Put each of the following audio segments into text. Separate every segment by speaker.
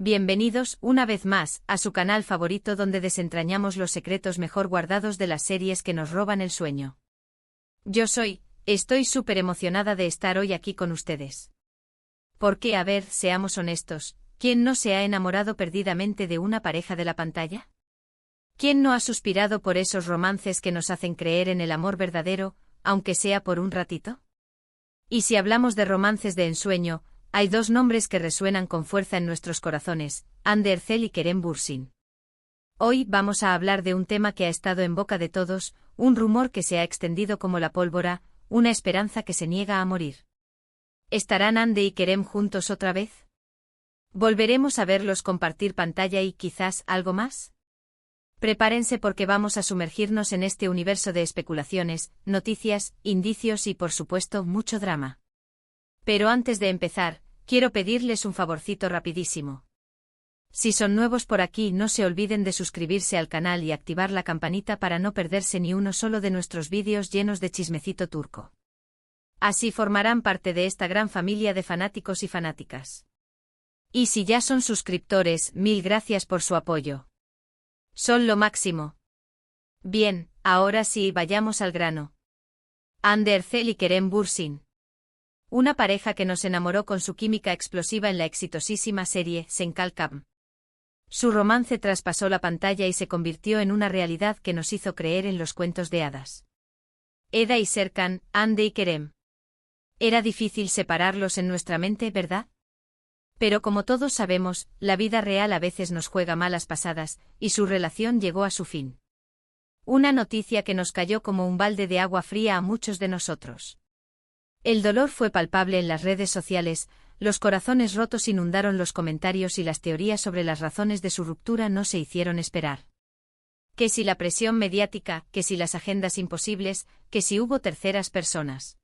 Speaker 1: Bienvenidos, una vez más, a su canal favorito donde desentrañamos los secretos mejor guardados de las series que nos roban el sueño. Estoy súper emocionada de estar hoy aquí con ustedes. Porque, a ver, seamos honestos, ¿quién no se ha enamorado perdidamente de una pareja de la pantalla? ¿Quién no ha suspirado por esos romances que nos hacen creer en el amor verdadero, aunque sea por un ratito? Y si hablamos de romances de ensueño, hay dos nombres que resuenan con fuerza en nuestros corazones, Anne Ercel y Kerem Bürsin. Hoy vamos a hablar de un tema que ha estado en boca de todos, un rumor que se ha extendido como la pólvora, una esperanza que se niega a morir. ¿Estarán Anne y Kerem juntos otra vez? ¿Volveremos a verlos compartir pantalla y quizás algo más? Prepárense porque vamos a sumergirnos en este universo de especulaciones, noticias, indicios y por supuesto mucho drama. Pero antes de empezar, quiero pedirles un favorcito rapidísimo. Si son nuevos por aquí, no se olviden de suscribirse al canal y activar la campanita para no perderse ni uno solo de nuestros vídeos llenos de chismecito turco. Así formarán parte de esta gran familia de fanáticos y fanáticas. Y si ya son suscriptores, mil gracias por su apoyo. Son lo máximo. Bien, ahora sí, vayamos al grano. Anne Ercel y Kerem Bürsin. Una pareja que nos enamoró con su química explosiva en la exitosísima serie Senkalkam. Su romance traspasó la pantalla y se convirtió en una realidad que nos hizo creer en los cuentos de hadas. Eda y Serkan, Anne y Kerem. Era difícil separarlos en nuestra mente, ¿verdad? Pero como todos sabemos, la vida real a veces nos juega malas pasadas, y su relación llegó a su fin. Una noticia que nos cayó como un balde de agua fría a muchos de nosotros. El dolor fue palpable en las redes sociales, los corazones rotos inundaron los comentarios y las teorías sobre las razones de su ruptura no se hicieron esperar. Que si la presión mediática, que si las agendas imposibles, que si hubo terceras personas.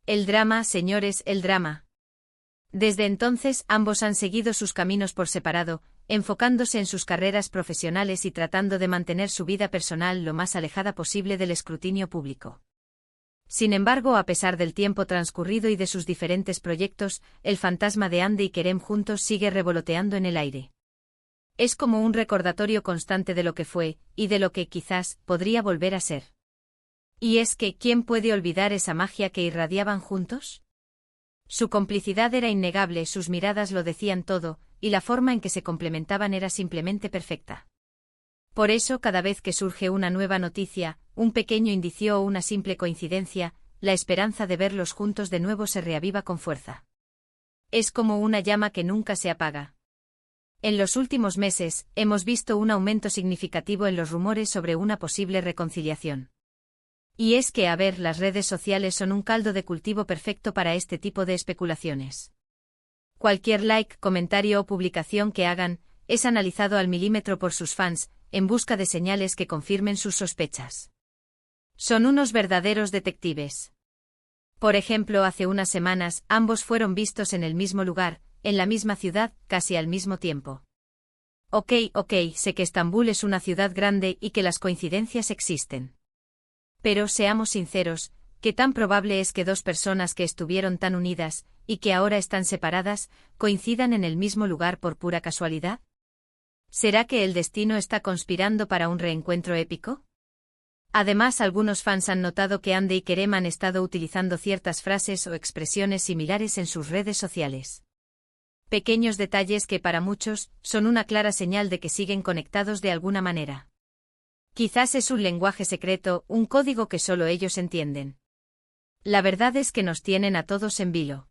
Speaker 1: El drama, señores, el drama. Desde entonces ambos han seguido sus caminos por separado, enfocándose en sus carreras profesionales y tratando de mantener su vida personal lo más alejada posible del escrutinio público. Sin embargo, a pesar del tiempo transcurrido y de sus diferentes proyectos, el fantasma de Anne y Kerem juntos sigue revoloteando en el aire. Es como un recordatorio constante de lo que fue, y de lo que quizás podría volver a ser. Y es que, ¿quién puede olvidar esa magia que irradiaban juntos? Su complicidad era innegable, sus miradas lo decían todo, y la forma en que se complementaban era simplemente perfecta. Por eso, cada vez que surge una nueva noticia, un pequeño indicio o una simple coincidencia, la esperanza de verlos juntos de nuevo se reaviva con fuerza. Es como una llama que nunca se apaga. En los últimos meses, hemos visto un aumento significativo en los rumores sobre una posible reconciliación. Y es que, a ver, las redes sociales son un caldo de cultivo perfecto para este tipo de especulaciones. Cualquier like, comentario o publicación que hagan, es analizado al milímetro por sus fans, en busca de señales que confirmen sus sospechas. Son unos verdaderos detectives. Por ejemplo, hace unas semanas, ambos fueron vistos en el mismo lugar, en la misma ciudad, casi al mismo tiempo. Ok, sé que Estambul es una ciudad grande y que las coincidencias existen. Pero seamos sinceros, ¿qué tan probable es que dos personas que estuvieron tan unidas, y que ahora están separadas, coincidan en el mismo lugar por pura casualidad? ¿Será que el destino está conspirando para un reencuentro épico? Además, algunos fans han notado que Anne y Kerem han estado utilizando ciertas frases o expresiones similares en sus redes sociales. Pequeños detalles que para muchos son una clara señal de que siguen conectados de alguna manera. Quizás es un lenguaje secreto, un código que solo ellos entienden. La verdad es que nos tienen a todos en vilo.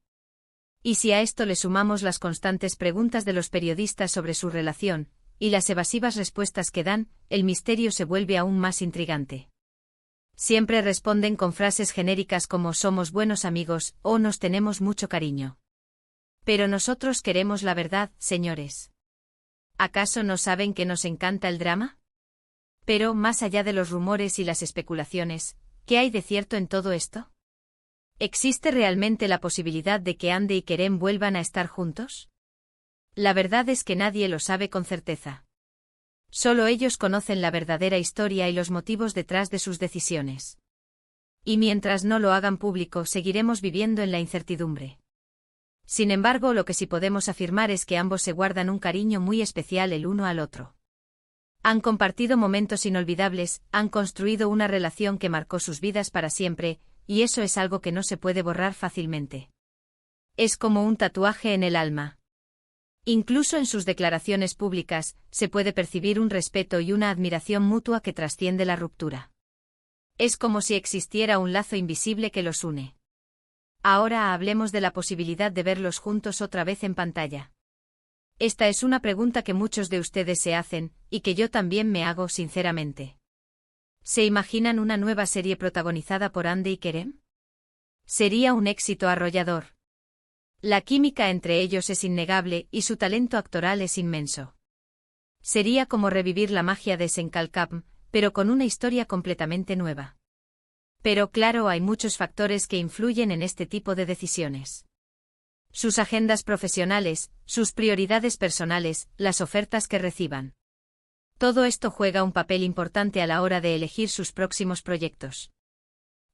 Speaker 1: Y si a esto le sumamos las constantes preguntas de los periodistas sobre su relación, y las evasivas respuestas que dan, el misterio se vuelve aún más intrigante. Siempre responden con frases genéricas como somos buenos amigos o nos tenemos mucho cariño. Pero nosotros queremos la verdad, señores. ¿Acaso no saben que nos encanta el drama? Pero, más allá de los rumores y las especulaciones, ¿qué hay de cierto en todo esto? ¿Existe realmente la posibilidad de que Anne y Kerem vuelvan a estar juntos? La verdad es que nadie lo sabe con certeza. Solo ellos conocen la verdadera historia y los motivos detrás de sus decisiones. Y mientras no lo hagan público, seguiremos viviendo en la incertidumbre. Sin embargo, lo que sí podemos afirmar es que ambos se guardan un cariño muy especial el uno al otro. Han compartido momentos inolvidables, han construido una relación que marcó sus vidas para siempre, y eso es algo que no se puede borrar fácilmente. Es como un tatuaje en el alma. Incluso en sus declaraciones públicas, se puede percibir un respeto y una admiración mutua que trasciende la ruptura. Es como si existiera un lazo invisible que los une. Ahora hablemos de la posibilidad de verlos juntos otra vez en pantalla. Esta es una pregunta que muchos de ustedes se hacen, y que yo también me hago sinceramente. ¿Se imaginan una nueva serie protagonizada por Andy y Kerem? Sería un éxito arrollador. La química entre ellos es innegable y su talento actoral es inmenso. Sería como revivir la magia de Senkalkam, pero con una historia completamente nueva. Pero claro, hay muchos factores que influyen en este tipo de decisiones. Sus agendas profesionales, sus prioridades personales, las ofertas que reciban. Todo esto juega un papel importante a la hora de elegir sus próximos proyectos.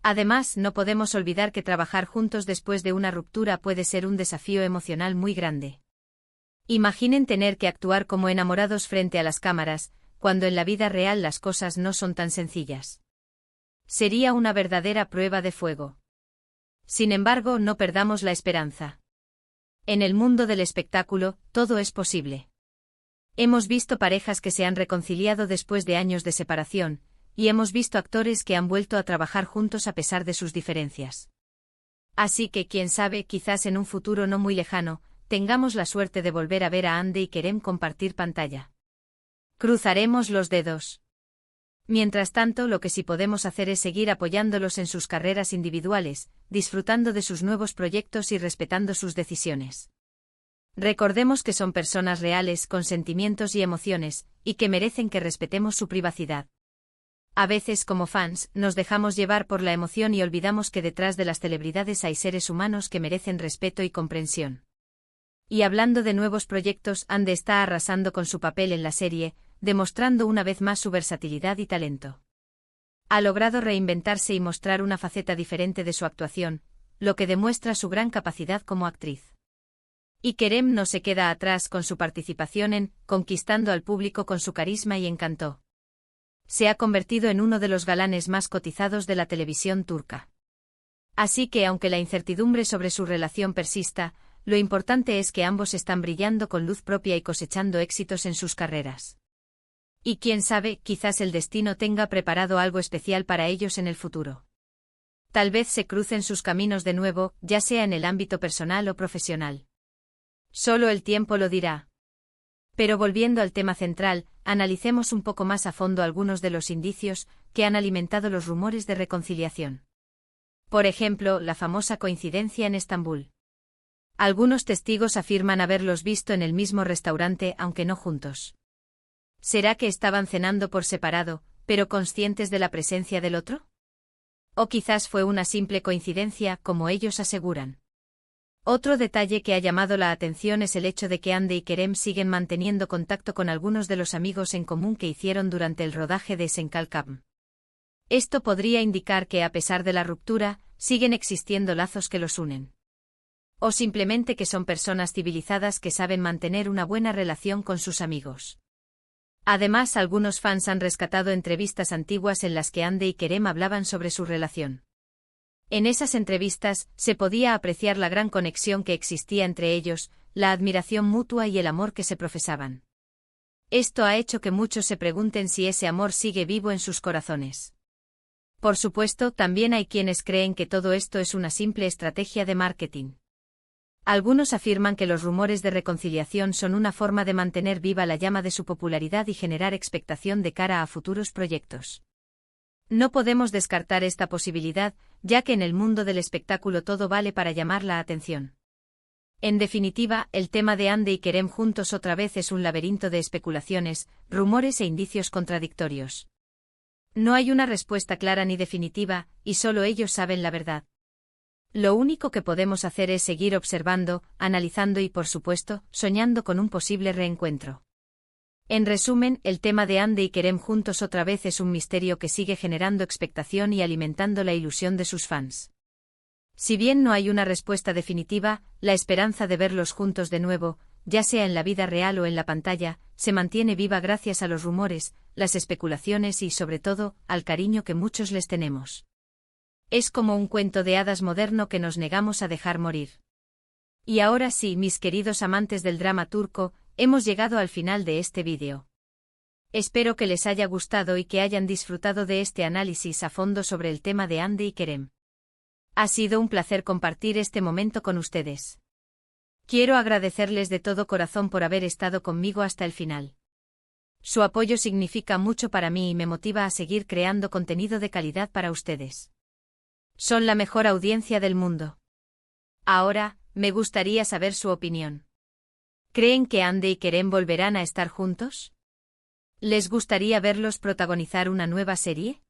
Speaker 1: Además, no podemos olvidar que trabajar juntos después de una ruptura puede ser un desafío emocional muy grande. Imaginen tener que actuar como enamorados frente a las cámaras, cuando en la vida real las cosas no son tan sencillas. Sería una verdadera prueba de fuego. Sin embargo, no perdamos la esperanza. En el mundo del espectáculo, todo es posible. Hemos visto parejas que se han reconciliado después de años de separación, y hemos visto actores que han vuelto a trabajar juntos a pesar de sus diferencias. Así que, quién sabe, quizás en un futuro no muy lejano, tengamos la suerte de volver a ver a Andy y Kerem compartir pantalla. Cruzaremos los dedos. Mientras tanto, lo que sí podemos hacer es seguir apoyándolos en sus carreras individuales, disfrutando de sus nuevos proyectos y respetando sus decisiones. Recordemos que son personas reales, con sentimientos y emociones, y que merecen que respetemos su privacidad. A veces, como fans, nos dejamos llevar por la emoción y olvidamos que detrás de las celebridades hay seres humanos que merecen respeto y comprensión. Y hablando de nuevos proyectos, Andy está arrasando con su papel en la serie, demostrando una vez más su versatilidad y talento. Ha logrado reinventarse y mostrar una faceta diferente de su actuación, lo que demuestra su gran capacidad como actriz. Y Kerem no se queda atrás con su participación en Conquistando al público con su carisma y encanto. Se ha convertido en uno de los galanes más cotizados de la televisión turca. Así que, aunque la incertidumbre sobre su relación persista, lo importante es que ambos están brillando con luz propia y cosechando éxitos en sus carreras. Y quién sabe, quizás el destino tenga preparado algo especial para ellos en el futuro. Tal vez se crucen sus caminos de nuevo, ya sea en el ámbito personal o profesional. Solo el tiempo lo dirá. Pero volviendo al tema central, analicemos un poco más a fondo algunos de los indicios que han alimentado los rumores de reconciliación. Por ejemplo, la famosa coincidencia en Estambul. Algunos testigos afirman haberlos visto en el mismo restaurante aunque no juntos. ¿Será que estaban cenando por separado, pero conscientes de la presencia del otro? O quizás fue una simple coincidencia, como ellos aseguran. Otro detalle que ha llamado la atención es el hecho de que Andy y Kerem siguen manteniendo contacto con algunos de los amigos en común que hicieron durante el rodaje de Senkalkam. Esto podría indicar que, a pesar de la ruptura, siguen existiendo lazos que los unen. O simplemente que son personas civilizadas que saben mantener una buena relación con sus amigos. Además, algunos fans han rescatado entrevistas antiguas en las que Andy y Kerem hablaban sobre su relación. En esas entrevistas, se podía apreciar la gran conexión que existía entre ellos, la admiración mutua y el amor que se profesaban. Esto ha hecho que muchos se pregunten si ese amor sigue vivo en sus corazones. Por supuesto, también hay quienes creen que todo esto es una simple estrategia de marketing. Algunos afirman que los rumores de reconciliación son una forma de mantener viva la llama de su popularidad y generar expectación de cara a futuros proyectos. No podemos descartar esta posibilidad, ya que en el mundo del espectáculo todo vale para llamar la atención. En definitiva, el tema de Andy y Kerem juntos otra vez es un laberinto de especulaciones, rumores e indicios contradictorios. No hay una respuesta clara ni definitiva, y solo ellos saben la verdad. Lo único que podemos hacer es seguir observando, analizando y, por supuesto, soñando con un posible reencuentro. En resumen, el tema de Andy y Kerem juntos otra vez es un misterio que sigue generando expectación y alimentando la ilusión de sus fans. Si bien no hay una respuesta definitiva, la esperanza de verlos juntos de nuevo, ya sea en la vida real o en la pantalla, se mantiene viva gracias a los rumores, las especulaciones y, sobre todo, al cariño que muchos les tenemos. Es como un cuento de hadas moderno que nos negamos a dejar morir. Y ahora sí, mis queridos amantes del drama turco, hemos llegado al final de este vídeo. Espero que les haya gustado y que hayan disfrutado de este análisis a fondo sobre el tema de Hande y Kerem. Ha sido un placer compartir este momento con ustedes. Quiero agradecerles de todo corazón por haber estado conmigo hasta el final. Su apoyo significa mucho para mí y me motiva a seguir creando contenido de calidad para ustedes. Son la mejor audiencia del mundo. Ahora, me gustaría saber su opinión. ¿Creen que Hande y Kerem volverán a estar juntos? ¿Les gustaría verlos protagonizar una nueva serie?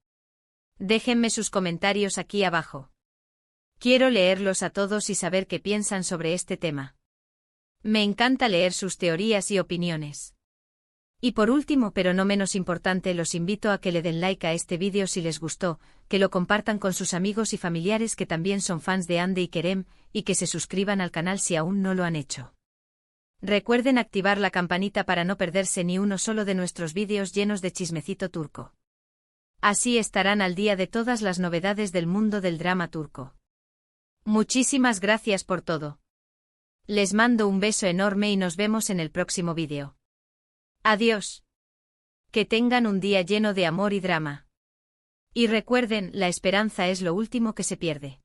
Speaker 1: Déjenme sus comentarios aquí abajo. Quiero leerlos a todos y saber qué piensan sobre este tema. Me encanta leer sus teorías y opiniones. Y por último, pero no menos importante, los invito a que le den like a este vídeo si les gustó, que lo compartan con sus amigos y familiares que también son fans de Hande y Kerem, y que se suscriban al canal si aún no lo han hecho. Recuerden activar la campanita para no perderse ni uno solo de nuestros vídeos llenos de chismecito turco. Así estarán al día de todas las novedades del mundo del drama turco. Muchísimas gracias por todo. Les mando un beso enorme y nos vemos en el próximo vídeo. Adiós. Que tengan un día lleno de amor y drama. Y recuerden, la esperanza es lo último que se pierde.